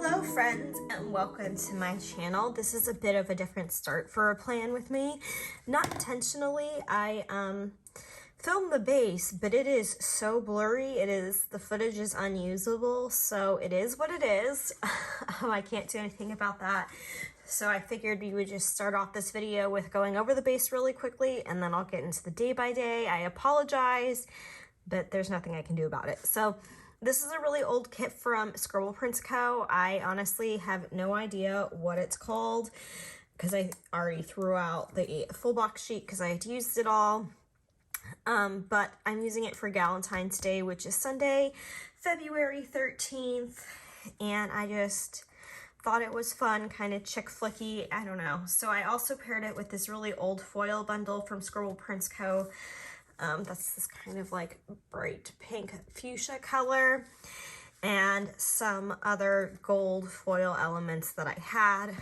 Hello friends and welcome to my channel. This is a bit of a different start for a plan with me. Not intentionally, I filmed the base, but it is so blurry. The footage is unusable, so it is what it is. I can't do anything about that. So I figured we would just start off this video with going over the base really quickly, and then I'll get into the day by day. I apologize, but there's nothing I can do about it. So this is a really old kit from Scribble Prints Co. I honestly have no idea what it's called because I already threw out the full box sheet because I had used it all. But I'm using it for Galentines Day, which is Sunday, February 13th. And I just thought it was fun, kind of chick flicky, I don't know. So I also paired it with this really old foil bundle from Scribble Prints Co. That's this kind of like bright pink fuchsia color, and some other gold foil elements that I had.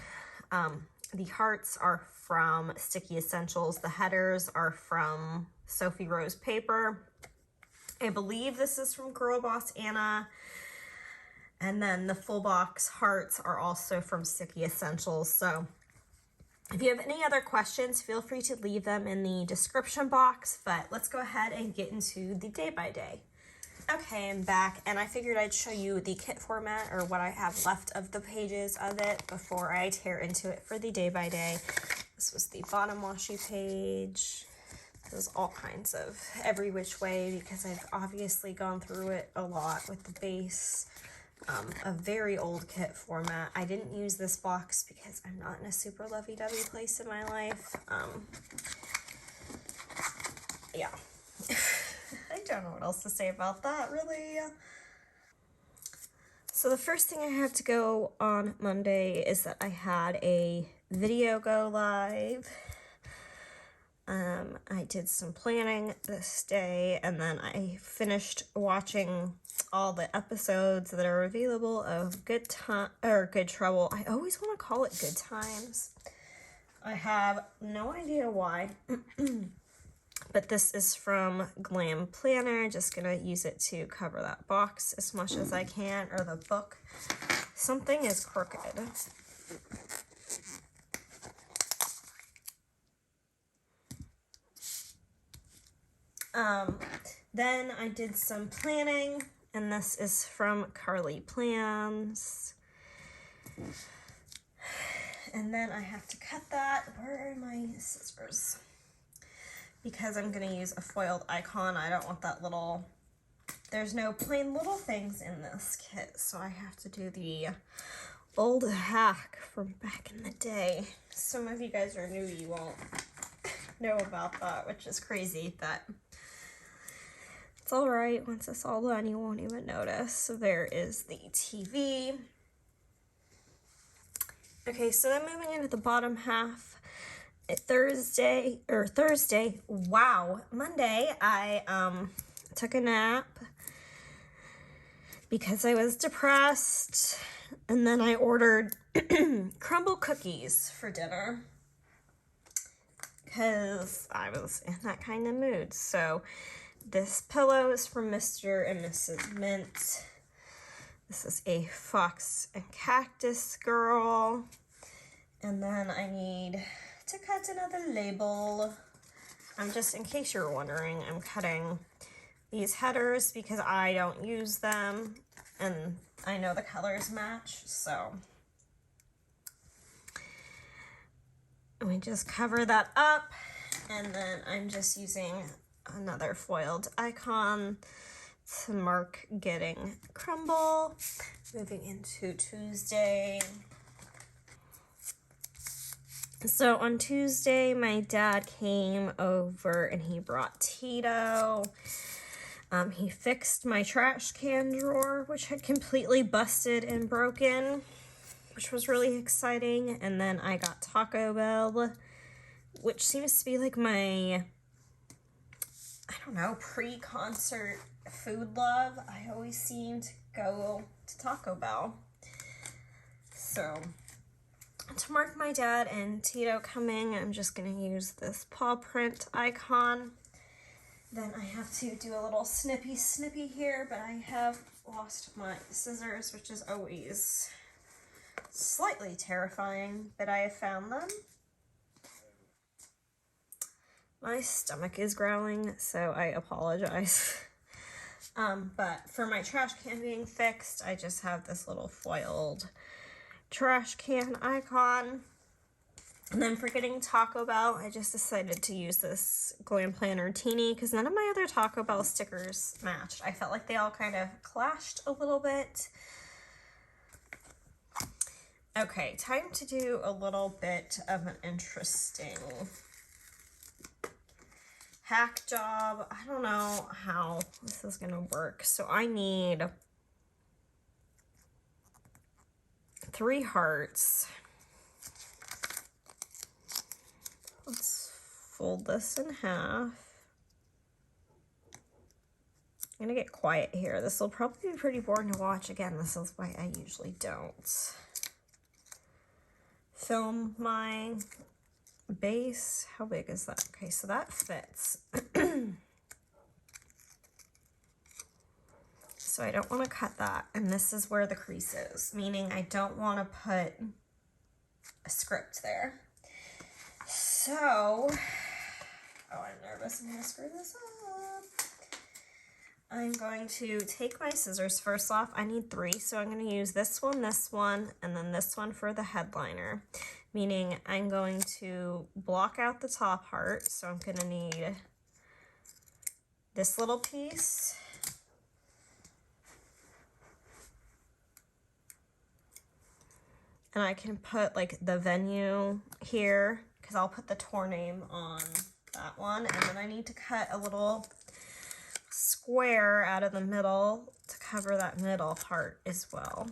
The hearts are from Sticky Essentials. The headers are from Sophie Rose Paper. I believe this is from Girl Boss Anna. And then the full box hearts are also from Sticky Essentials. So if you have any other questions, feel free to leave them in the description box, but let's go ahead and get into the day by day. Okay, I'm back, and I figured I'd show you the kit format, or what I have left of the pages of it, before I tear into it for the day by day. This was the bottom washi page. There's all kinds of every which way, because I've obviously gone through it a lot with the base. A very old kit format. I didn't use this box because I'm not in a super lovey-dovey place in my life. Yeah. I don't know what else to say about that, really. So the first thing I have to go on Monday is that I had a video go live. I did some planning this day, and then I finished watching all the episodes that are available of Good Trouble. I always want to call it Good Times. I have no idea why, but this is from Glam Planner. Just gonna use it to cover that box as much as I can, or the book. Something is crooked. Then I did some planning, and this is from RoseyPlans. And then I have to cut that. Where are my scissors? Because I'm going to use a foiled icon. I don't want that little... There's no plain little things in this kit, so I have to do the old hack from back in the day. Some of you guys are new, you won't know about that, which is crazy, but... It's all right. Once it's all done, you won't even notice. So there is the TV. Okay, so then moving into the bottom half. Monday, I took a nap because I was depressed. And then I ordered crumble cookies for dinner because I was in that kind of mood. So this pillow is from Mr. and Mrs. Mint. This is a fox and cactus girl. And then I need to cut another label. In case you're wondering, I'm cutting these headers because I don't use them. And I know the colors match, so we just cover that up. And then I'm just using another foiled icon to mark getting crumble. Moving into Tuesday. So on Tuesday, my dad came over and he brought Tito. He fixed my trash can drawer, which had completely busted and broken, which was really exciting. And then I got Taco Bell, which seems to be like my... I don't know, pre-concert food love. I always seem to go to Taco Bell. So, to mark my dad and Tito coming, I'm just going to use this paw print icon. Then I have to do a little snippy here, but I have lost my scissors, which is always slightly terrifying, but I have found them. My stomach is growling, so I apologize. But for my trash can being fixed, I just have this little foiled trash can icon. And then for getting Taco Bell, I just decided to use this Glam Planner Teeny because none of my other Taco Bell stickers matched. I felt like they all kind of clashed a little bit. Okay, time to do a little bit of an interesting hack job. I don't know how this is gonna work. So I need 3 hearts. Let's fold this in half. I'm gonna get quiet here. This will probably be pretty boring to watch. Again, this is why I usually don't film my base. How big is that? Okay, so that fits. So I don't want to cut that, and this is where the crease is, meaning I don't want to put a script there. So, oh, I'm nervous. I'm going to screw this up. I'm going to take my scissors. First off, I need 3, so I'm going to use this one, and then this one for the headliner, meaning I'm going to block out the top heart. So I'm going to need this little piece, and I can put like the venue here because I'll put the tour name on that one. And then I need to cut a little square out of the middle to cover that middle part as well,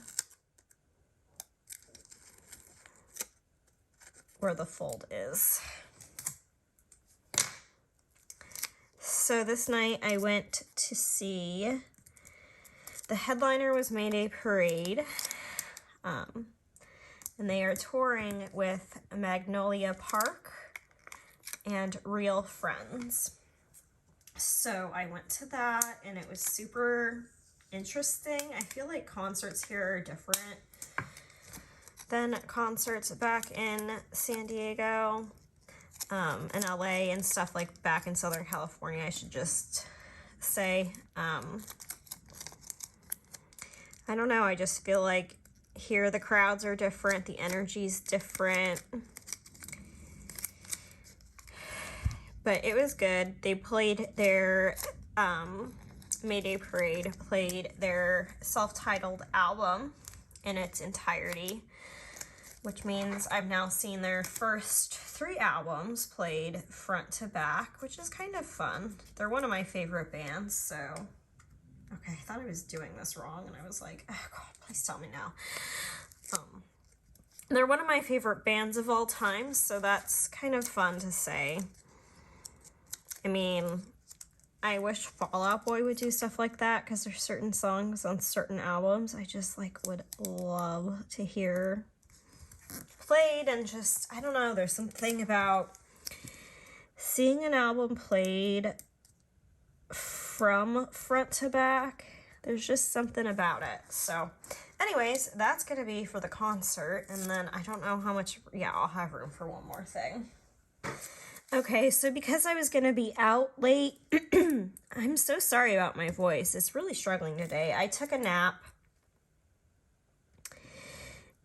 where the fold is. So this night I went to see the headliner was Mayday Parade. And they are touring with Magnolia Park and Real Friends. So I went to that, and it was super interesting. I feel like concerts here are different than concerts back in San Diego, and LA and stuff, like back in Southern California, I should just say. I don't know, I just feel like here the crowds are different, the energy's different, but it was good. They played their Mayday Parade played their self-titled album in its entirety, which means I've now seen their first 3 albums played front to back, which is kind of fun. They're one of my favorite bands, so okay, I thought I was doing this wrong, and I was like, oh God, please tell me now. They're one of my favorite bands of all time, so that's kind of fun to say. I mean, I wish Fall Out Boy would do stuff like that, because there's certain songs on certain albums I just, like, would love to hear played, and just, I don't know, there's something about seeing an album played from front to back. There's just something about it. So anyways, that's going to be for the concert. And then I don't know how much, yeah, I'll have room for one more thing. Okay, so because I was going to be out late, I'm so sorry about my voice. It's really struggling today. I took a nap.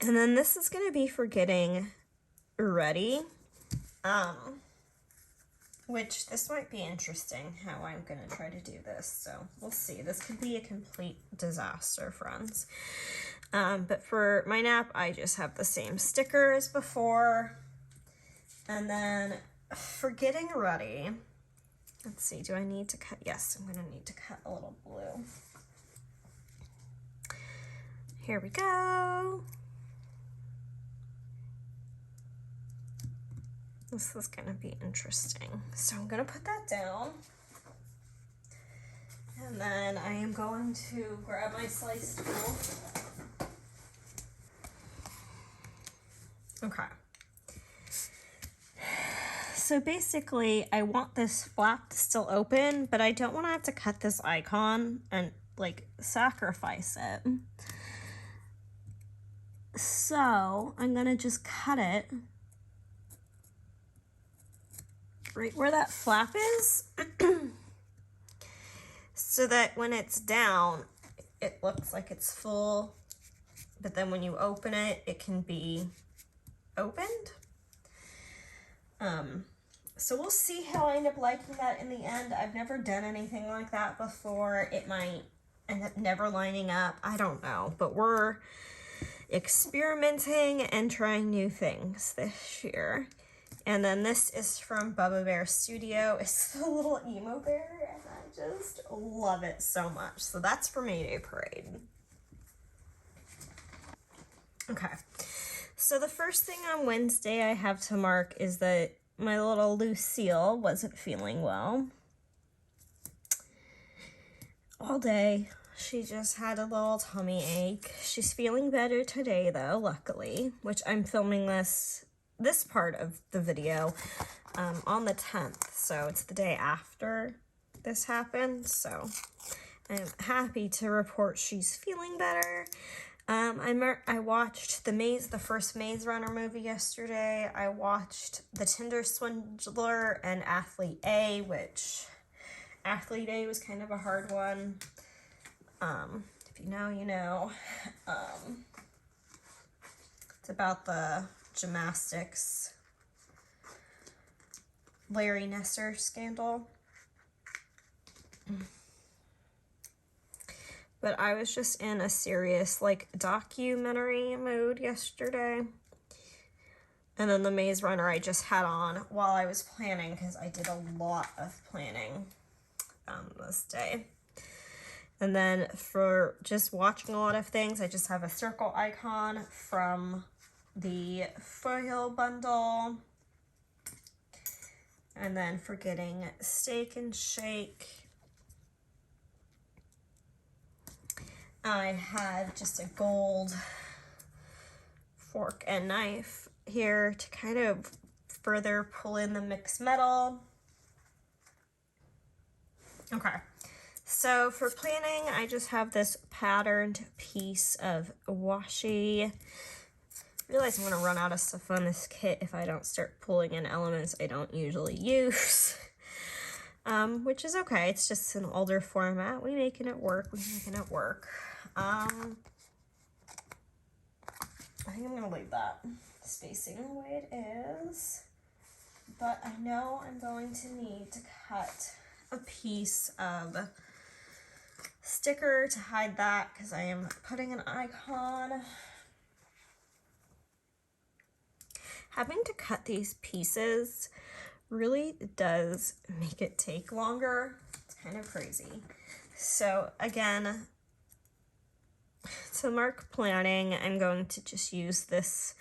And then this is going to be for getting ready. Which this might be interesting how I'm going to try to do this. So we'll see. This could be a complete disaster, friends. But for my nap, I just have the same sticker as before. And then for getting ready, let's see, do I need to cut? Yes, I'm going to need to cut a little blue. Here we go. This is going to be interesting. So I'm going to put that down. And then I am going to grab my slice tool. Okay. So basically, I want this flap still open, but I don't want to have to cut this icon and, like, sacrifice it. So I'm gonna just cut it right where that flap is so that when it's down, it looks like it's full, but then when you open it, it can be opened. So we'll see how I end up liking that in the end. I've never done anything like that before. It might end up never lining up. I don't know, but we're experimenting and trying new things this year. And then this is from Bubba Bear Studio. It's the little emo bear, and I just love it so much. So that's for Mayday Parade. Okay, so the first thing on Wednesday I have to mark is that my little Lucille wasn't feeling well. All day, she just had a little tummy ache. She's feeling better today though, luckily, which I'm filming this part of the video on the 10th, so it's the day after this happened, so I'm happy to report she's feeling better. I watched the first Maze Runner movie yesterday. I watched The Tinder Swindler and Athlete A, which Athlete A was kind of a hard one. If you know, you know. It's about the gymnastics Larry Nasser scandal. But I was just in a serious, like, documentary mood yesterday. And then the Maze Runner I just had on while I was planning, because I did a lot of planning this day. And then for just watching a lot of things, I just have a circle icon from the foil bundle. And then for getting Steak and Shake, I had just a gold fork and knife here to kind of further pull in the mixed metal. Okay, so for planning, I just have this patterned piece of washi. I realize I'm gonna run out of stuff on this kit if I don't start pulling in elements I don't usually use. Which is okay, it's just an older format. We're making it work, I think I'm gonna leave that spacing the way it is, but I know I'm going to need to cut a piece of sticker to hide that because I am putting an icon. Having to cut these pieces really does make it take longer. It's kind of crazy. So again, to mark planning, I'm going to just use this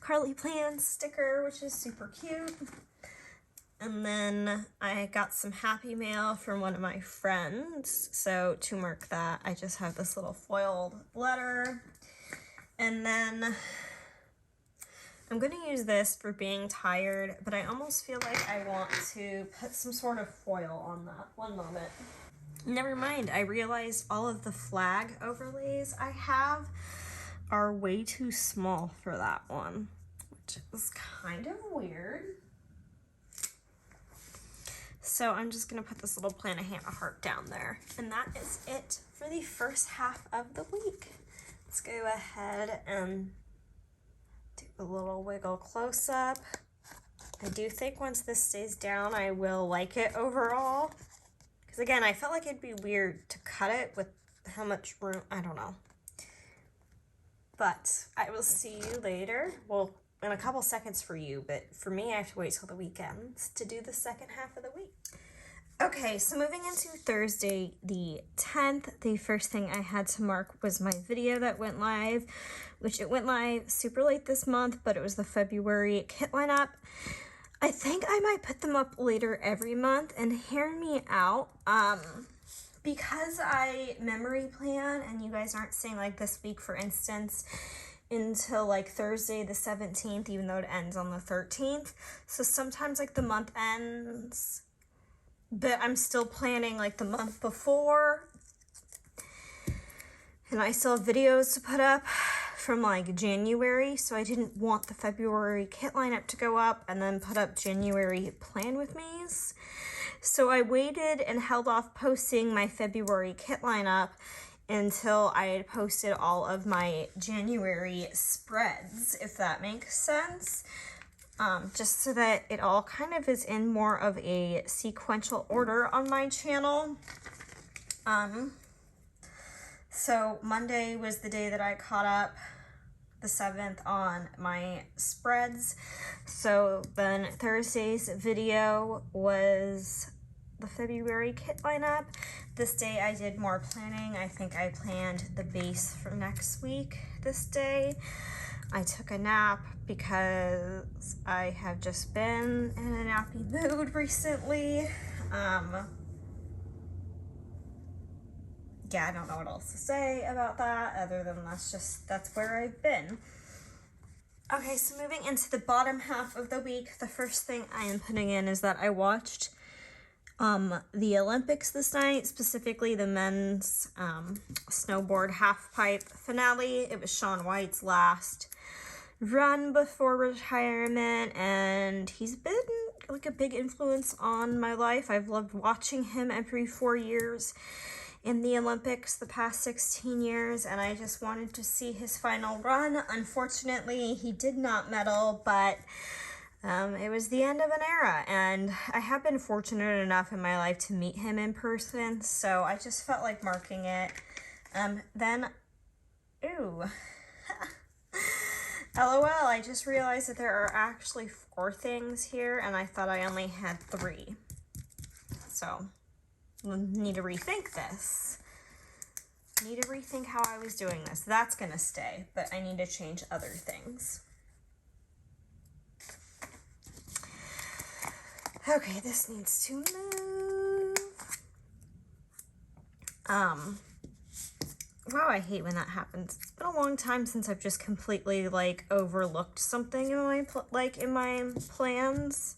RoseyPlans sticker, which is super cute. And then I got some happy mail from one of my friends. So to mark that, I just have this little foiled letter. And then I'm going to use this for being tired, but I almost feel like I want to put some sort of foil on that. One moment. Never mind, I realized all of the flag overlays I have are way too small for that one, which is kind of weird. So I'm just gonna put this little Plan a Hannah heart down there. And that is it for the first half of the week. Let's go ahead and do a little wiggle close up. I do think once this stays down, I will like it overall. Because again, I felt like it'd be weird to cut it with how much room, I don't know. But I will see you later. Well, in a couple seconds for you, but for me, I have to wait till the weekends to do the second half of the week. Okay, so moving into Thursday, the 10th, the first thing I had to mark was my video that went live, which it went live super late this month, but it was the February kit lineup. I think I might put them up later every month, and hear me out, because I memory plan, and you guys aren't seeing like this week, for instance, until like Thursday the 17th, even though it ends on the 13th. So sometimes like the month ends, but I'm still planning like the month before. And I still have videos to put up from like January, so I didn't want the February kit lineup to go up and then put up January plan with me's. So I waited and held off posting my February kit lineup until I had posted all of my January spreads, if that makes sense. Just so that it all kind of is in more of a sequential order on my channel. So Monday was the day that I caught up, the 7th, on my spreads. So then Thursday's video was the February kit lineup. This day I did more planning. I think I planned the base for next week this day. I took a nap because I have just been in a nappy mood recently. Yeah, I don't know what else to say about that other than that's where I've been. Okay, so moving into the bottom half of the week, the first thing I am putting in is that I watched the Olympics this night, specifically the men's snowboard half-pipe finale. It was Shaun White's last run before retirement, and he's been like a big influence on my life. I've loved watching him every 4 years in the Olympics the past 16 years, and I just wanted to see his final run. Unfortunately, he did not medal, but it was the end of an era, and I have been fortunate enough in my life to meet him in person, so I just felt like marking it. Then, ooh, LOL, I just realized that there are actually 4 things here, and I thought I only had 3. So, need to rethink this. Need to rethink how I was doing this. That's gonna stay, but I need to change other things. Okay, this needs to move. Wow, I hate when that happens. It's been a long time since I've just completely like overlooked something in my plans.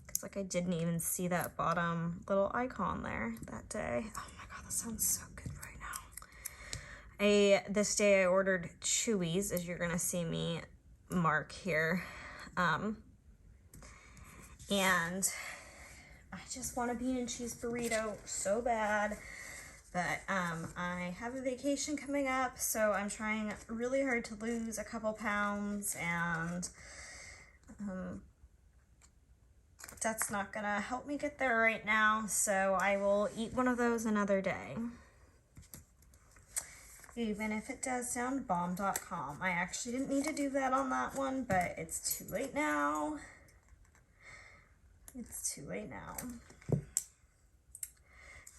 It's like I didn't even see that bottom little icon there that day. Oh my god, that sounds so good right now. This day I ordered Chewies, as you're gonna see me mark here. And I just want a bean and cheese burrito so bad. But I have a vacation coming up, so I'm trying really hard to lose a couple pounds, and that's not gonna help me get there right now, so I will eat one of those another day. Even if it does sound bomb.com. I actually didn't need to do that on that one, but it's too late now. It's too late now.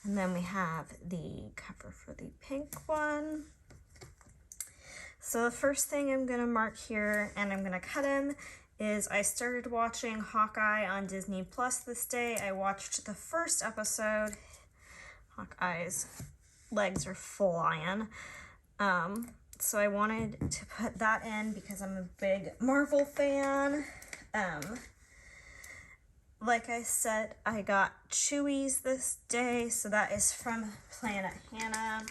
And then we have the cover for the pink one. So the first thing I'm gonna mark here, and I'm gonna cut in, is I started watching Hawkeye on Disney Plus this day. I watched the first episode. Hawkeye's legs are flying. So I wanted to put that in because I'm a big Marvel fan. Like I said, I got Chewies this day, so that is from Planet Hannah.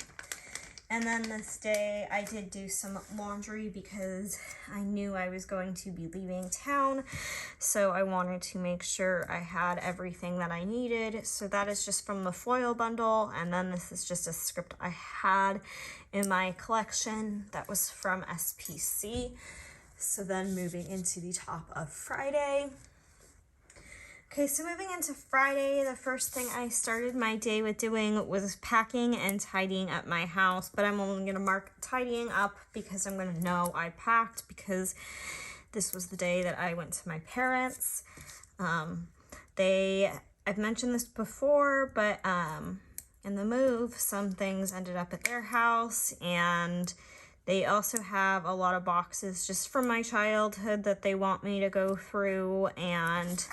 And then this day I did do some laundry because I knew I was going to be leaving town, so I wanted to make sure I had everything that I needed. So that is just from the foil bundle, and then this is just a script I had in my collection that was from SPC. So then moving into the top of Friday. Okay, so moving into Friday, the first thing I started my day with doing was packing and tidying up my house, but I'm only going to mark tidying up because I'm going to know I packed, because this was the day that I went to my parents. I've mentioned this before, but in the move, some things ended up at their house, and they also have a lot of boxes just from my childhood that they want me to go through and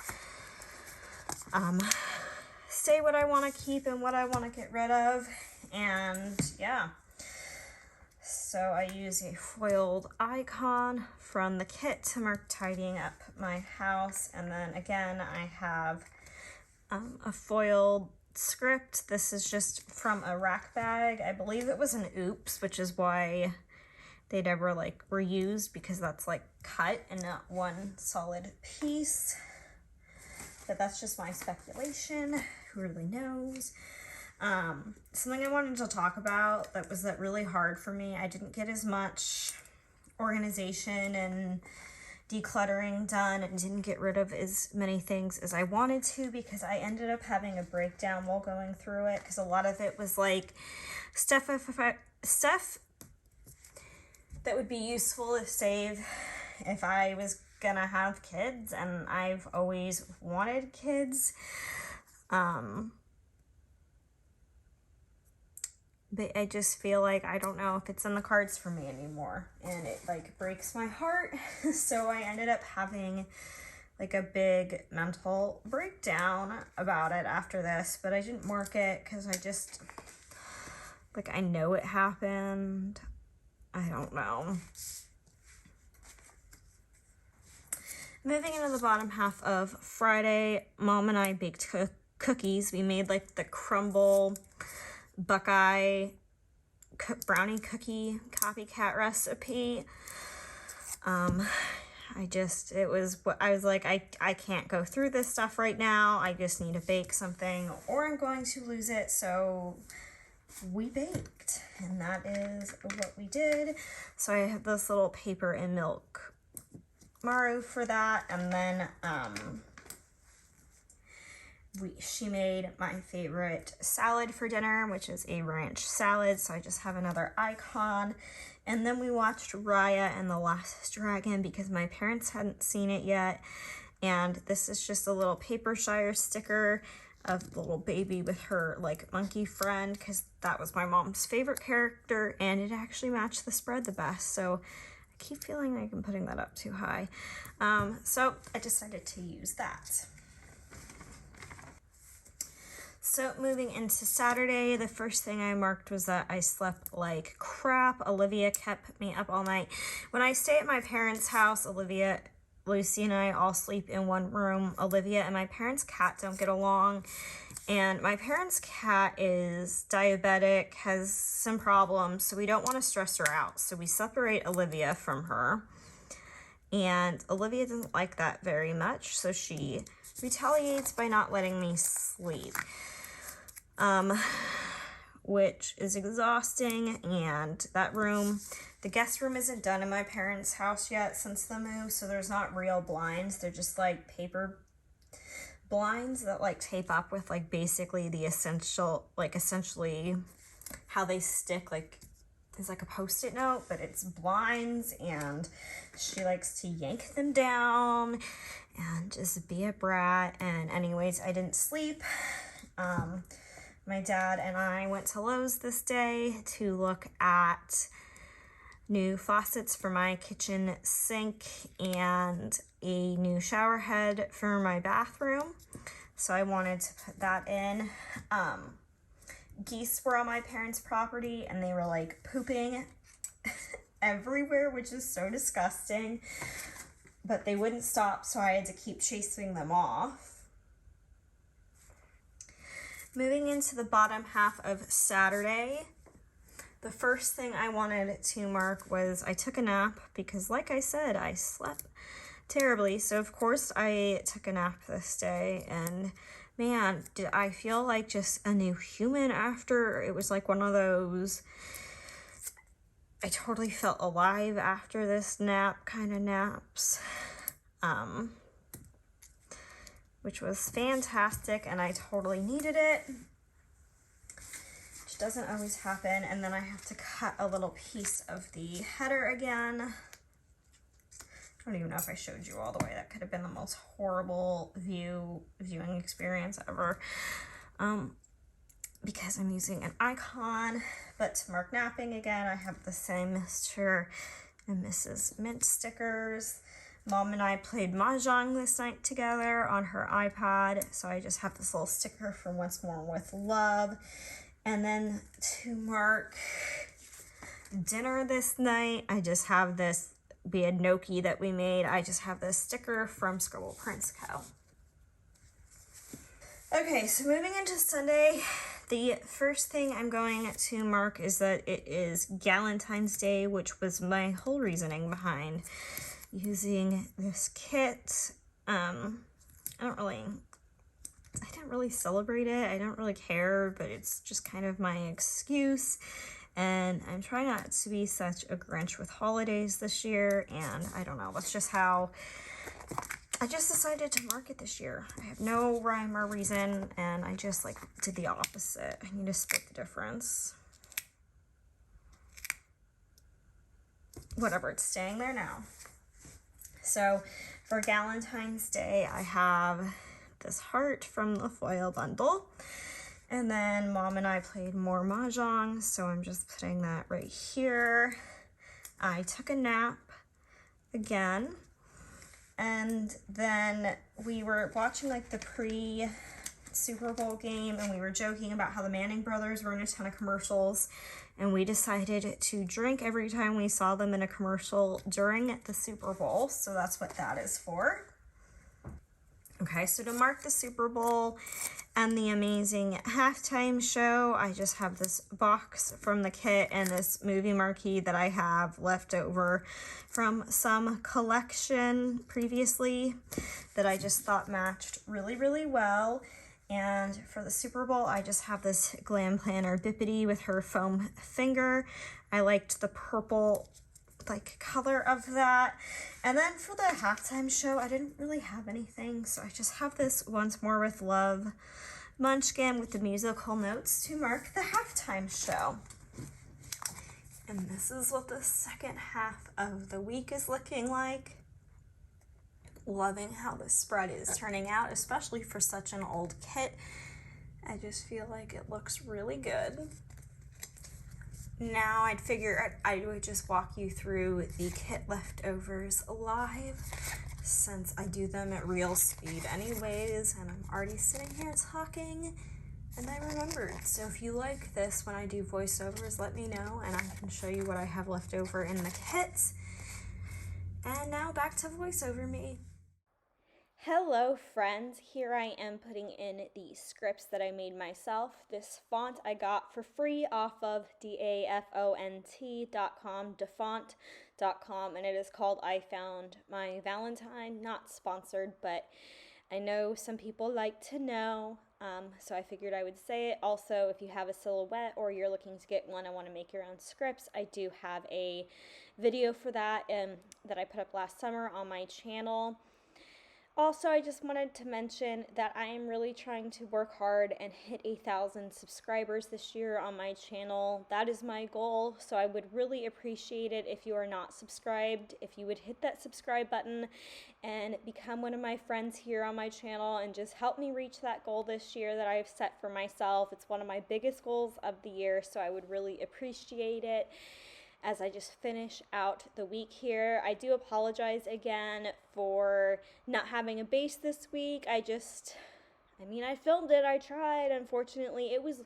say what I want to keep and what I want to get rid of. And yeah, so I use a foiled icon from the kit to mark tidying up my house. And then again, I have a foiled script. This is just from a rack bag. I believe it was an oops, which is why they never like were used because that's like cut and not one solid piece. But that's just my speculation. Who really knows? Something I wanted to talk about that was really hard for me. I didn't get as much organization and decluttering done and didn't get rid of as many things as I wanted to because I ended up having a breakdown while going through it because a lot of it was like stuff that would be useful to save if I was gonna have kids, and I've always wanted kids. But I just feel like I don't know if it's in the cards for me anymore, and it like breaks my heart. So I ended up having like a big mental breakdown about it after this, but I didn't mark it because I just like, I know it happened. I don't know. Moving into the bottom half of Friday, Mom and I baked cookies. We made like the crumble Buckeye brownie cookie copycat recipe. I was like, I can't go through this stuff right now. I just need to bake something or I'm going to lose it. So we baked, and that is what we did. So I have this little paper and milk Maru for that, and then she made my favorite salad for dinner, which is a ranch salad, so I just have another icon. And then we watched Raya and the Last Dragon because my parents hadn't seen it yet, and this is just a little paper shire sticker of the little baby with her like monkey friend, because that was my mom's favorite character, and it actually matched the spread the best. So I keep feeling like I'm putting that up too high. So I decided to use that. So moving into Saturday, the first thing I marked was that I slept like crap. Olivia kept me up all night. When I stay at my parents' house, Olivia, Lucy, and I all sleep in one room. Olivia and my parents' cat don't get along. And my parents' cat is diabetic, has some problems, so we don't want to stress her out. So we separate Olivia from her. And Olivia doesn't like that very much, so she retaliates by not letting me sleep. Which is exhausting, and that room, the guest room isn't done in my parents' house yet since the move, so there's not real blinds. They're just like paper blinds that like tape up with like basically the essentially how they stick, like is like a post-it note, but it's blinds, and she likes to yank them down and just be a brat. And anyways, I didn't sleep. My dad and I went to Lowe's this day to look at new faucets for my kitchen sink and a new shower head for my bathroom. So I wanted to put that in. Geese were on my parents' property and they were like pooping everywhere, which is so disgusting. But they wouldn't stop, so I had to keep chasing them off. Moving into the bottom half of Saturday, the first thing I wanted to mark was I took a nap because, like I said, I slept terribly. So, of course, I took a nap this day, and man, did I feel like just a new human after. It was like one of those, I totally felt alive after this nap kind of naps. Which was fantastic, and I totally needed it, which doesn't always happen. And then I have to cut a little piece of the header again. I don't even know if I showed you all the way. That could have been the most horrible viewing experience ever, because I'm using an icon. But to mark napping again, I have the same Mr. and Mrs. Mint stickers. Mom and I played Mahjong this night together on her iPad, so I just have this little sticker for Once More with Love. And then to mark dinner this night, I just have this, we had gnocchi that we made. I just have this sticker from Scribble Prints Co. Okay, so moving into Sunday, the first thing I'm going to mark is that it is Galentines Day, which was my whole reasoning behind using this kit. I didn't really celebrate it. I don't really care, but it's just kind of my excuse. And I'm trying not to be such a Grinch with holidays this year. And I don't know, that's just how I just decided to mark it this year. I have no rhyme or reason, and I just did the opposite. I need to split the difference. Whatever, it's staying there now. So for Galentine's Day, I have this heart from the foil bundle. And then Mom and I played more Mahjong, so I'm just putting that right here. I took a nap again. And then we were watching the pre-Super Bowl game, and we were joking about how the Manning brothers were in a ton of commercials, and we decided to drink every time we saw them in a commercial during the Super Bowl, so that's what that is for. Okay, so to mark the Super Bowl and the amazing halftime show, I just have this box from the kit and this movie marquee that I have left over from some collection previously that I just thought matched really, really well. And for the Super Bowl, I just have this Glam Planner Bippity with her foam finger. I liked the purple color of that. And then for the halftime show, I didn't really have anything, so I just have this Once More with Love munchkin with the musical notes to mark the halftime show. And this is what the second half of the week is looking like. Loving how the spread is turning out, especially for such an old kit. I just feel like it looks really good. Now I'd figure I would just walk you through the kit leftovers live, since I do them at real speed anyways, and I'm already sitting here talking, and I remembered. So if you like this when I do voiceovers, let me know, and I can show you what I have left over in the kit. And now back to voiceover me. Hello friends, here I am putting in the scripts that I made myself. This font I got for free off of dafont.com, dafont.com, and it is called I Found My Valentine. Not sponsored, but I know some people like to know, so I figured I would say it. Also, if you have a silhouette or you're looking to get one, I want to make your own scripts, I do have a video for that that I put up last summer on my channel. Also, I just wanted to mention that I am really trying to work hard and hit 1,000 subscribers this year on my channel. That is my goal, so I would really appreciate it if you are not subscribed, if you would hit that subscribe button and become one of my friends here on my channel and just help me reach that goal this year that I've set for myself. It's one of my biggest goals of the year, so I would really appreciate it. As I just finish out the week here, I do apologize again for not having a base this week. I filmed it, I tried. Unfortunately, it was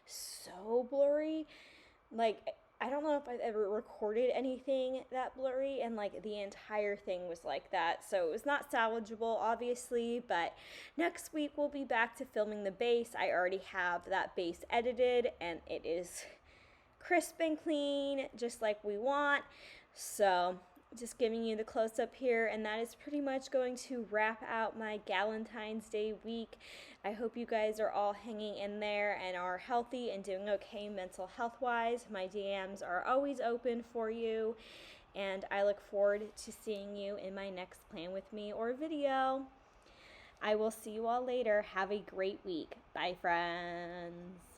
so blurry. I don't know if I've ever recorded anything that blurry, and the entire thing was like that. So it was not salvageable, obviously, but next week we'll be back to filming the base. I already have that base edited, and it is crisp and clean, just like we want. So just giving you the close-up here, and that is pretty much going to wrap out my Galentine's Day week. I hope you guys are all hanging in there and are healthy and doing okay mental health-wise. My DMs are always open for you, and I look forward to seeing you in my next Plan With Me or video. I will see you all later. Have a great week. Bye, friends.